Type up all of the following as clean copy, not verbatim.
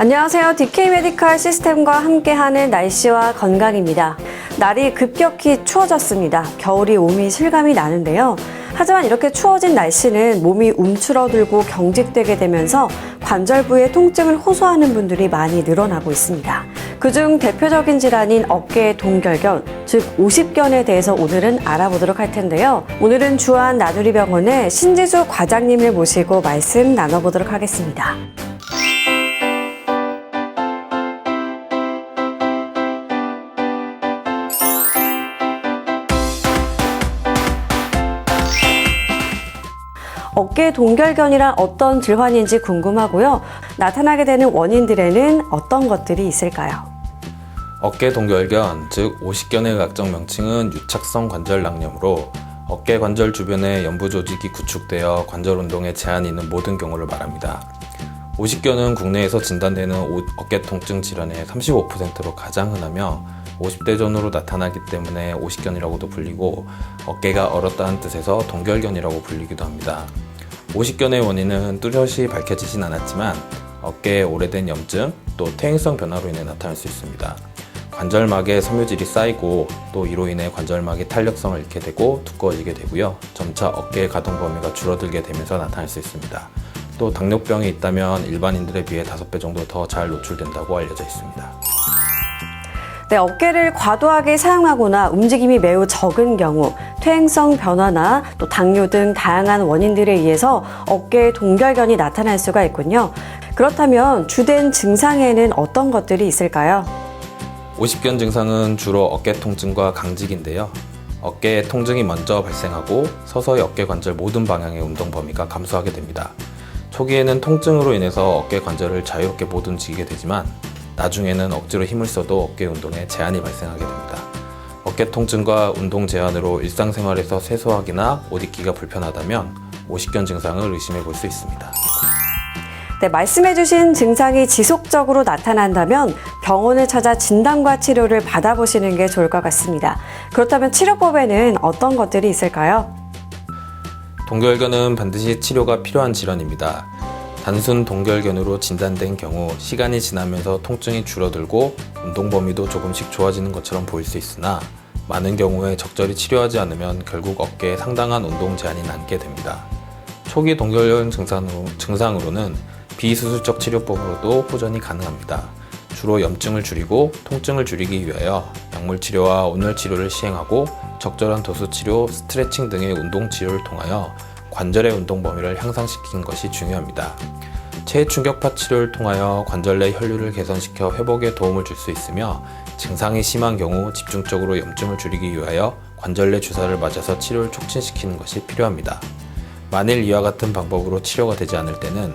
안녕하세요. DK 메디컬 시스템과 함께하는 날씨와 건강입니다. 날이 급격히 추워졌습니다. 겨울이 오미 실감이 나는데요. 하지만 이렇게 추워진 날씨는 몸이 움츠러들고 경직되게 되면서 관절 부의 통증을 호소하는 분들이 많이 늘어나고 있습니다. 그중 대표적인 질환인 어깨 동결견, 즉 오십견에 대해서 오늘은 알아보도록 할 텐데요. 오늘은 주한 나누리병원의 신지수 과장님을 모시고 말씀 나눠보도록 하겠습니다. 어깨 동결견이란 어떤 질환인지 궁금하고요. 나타나게 되는 원인들에는 어떤 것들이 있을까요? 어깨 동결견, 즉 오십견의 의학적 명칭은 유착성 관절 낭염으로 어깨 관절 주변에 연부 조직이 구축되어 관절 운동에 제한이 있는 모든 경우를 말합니다. 오십견은 국내에서 진단되는 어깨 통증 질환의 35%로 가장 흔하며 50대 전후로 나타나기 때문에 오십견이라고도 불리고 어깨가 얼었다는 뜻에서 동결견이라고 불리기도 합니다. 오십견의 원인은 뚜렷이 밝혀지진 않았지만 어깨에 오래된 염증, 또 퇴행성 변화로 인해 나타날 수 있습니다. 관절막에 섬유질이 쌓이고 또 이로 인해 관절막이 탄력성을 잃게 되고 두꺼워지게 되고요. 점차 어깨의 가동 범위가 줄어들게 되면서 나타날 수 있습니다. 또 당뇨병이 있다면 일반인들에 비해 5배 정도 더 잘 노출된다고 알려져 있습니다. 네, 어깨를 과도하게 사용하거나 움직임이 매우 적은 경우, 퇴행성 변화나 또 당뇨 등 다양한 원인들에 의해서 어깨 동결견이 나타날 수가 있군요. 그렇다면 주된 증상에는 어떤 것들이 있을까요? 오십견 증상은 주로 어깨 통증과 강직인데요. 어깨에 통증이 먼저 발생하고 서서히 어깨 관절 모든 방향의 운동 범위가 감소하게 됩니다. 초기에는 통증으로 인해서 어깨 관절을 자유롭게 못 움직이게 되지만 나중에는 억지로 힘을 써도 어깨 운동에 제한이 발생하게 됩니다. 어깨 통증과 운동 제한으로 일상생활에서 세수하기나 옷 입기가 불편하다면 오십견 증상을 의심해 볼 수 있습니다. 네, 말씀해주신 증상이 지속적으로 나타난다면 병원을 찾아 진단과 치료를 받아보시는 게 좋을 것 같습니다. 그렇다면 치료법에는 어떤 것들이 있을까요? 동결견은 반드시 치료가 필요한 질환입니다. 단순 동결견으로 진단된 경우 시간이 지나면서 통증이 줄어들고 운동 범위도 조금씩 좋아지는 것처럼 보일 수 있으나 많은 경우에 적절히 치료하지 않으면 결국 어깨에 상당한 운동 제한이 남게 됩니다. 초기 동결견 증상으로는 비수술적 치료법으로도 호전이 가능합니다. 주로 염증을 줄이고 통증을 줄이기 위하여 약물 치료와 온열 치료를 시행하고 적절한 도수 치료, 스트레칭 등의 운동 치료를 통하여 관절의 운동 범위를 향상시키는 것이 중요합니다. 체충격파 치료를 통하여 관절 내 혈류를 개선시켜 회복에 도움을 줄 수 있으며 증상이 심한 경우 집중적으로 염증을 줄이기 위하여 관절 내 주사를 맞아서 치료를 촉진시키는 것이 필요합니다. 만일 이와 같은 방법으로 치료가 되지 않을 때는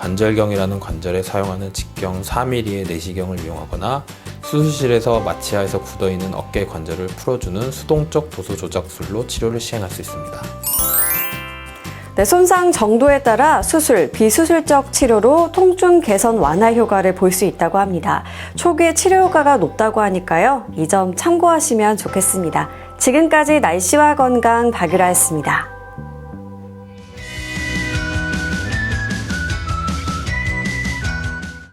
관절경이라는 관절에 사용하는 직경 4mm의 내시경을 이용하거나 수술실에서 마취하에서 굳어있는 어깨 관절을 풀어주는 수동적 도수 조작술로 치료를 시행할 수 있습니다. 네, 손상 정도에 따라 수술, 비수술적 치료로 통증 개선 완화 효과를 볼 수 있다고 합니다. 초기에 치료 효과가 높다고 하니까요. 이 점 참고하시면 좋겠습니다. 지금까지 날씨와 건강 박유라였습니다.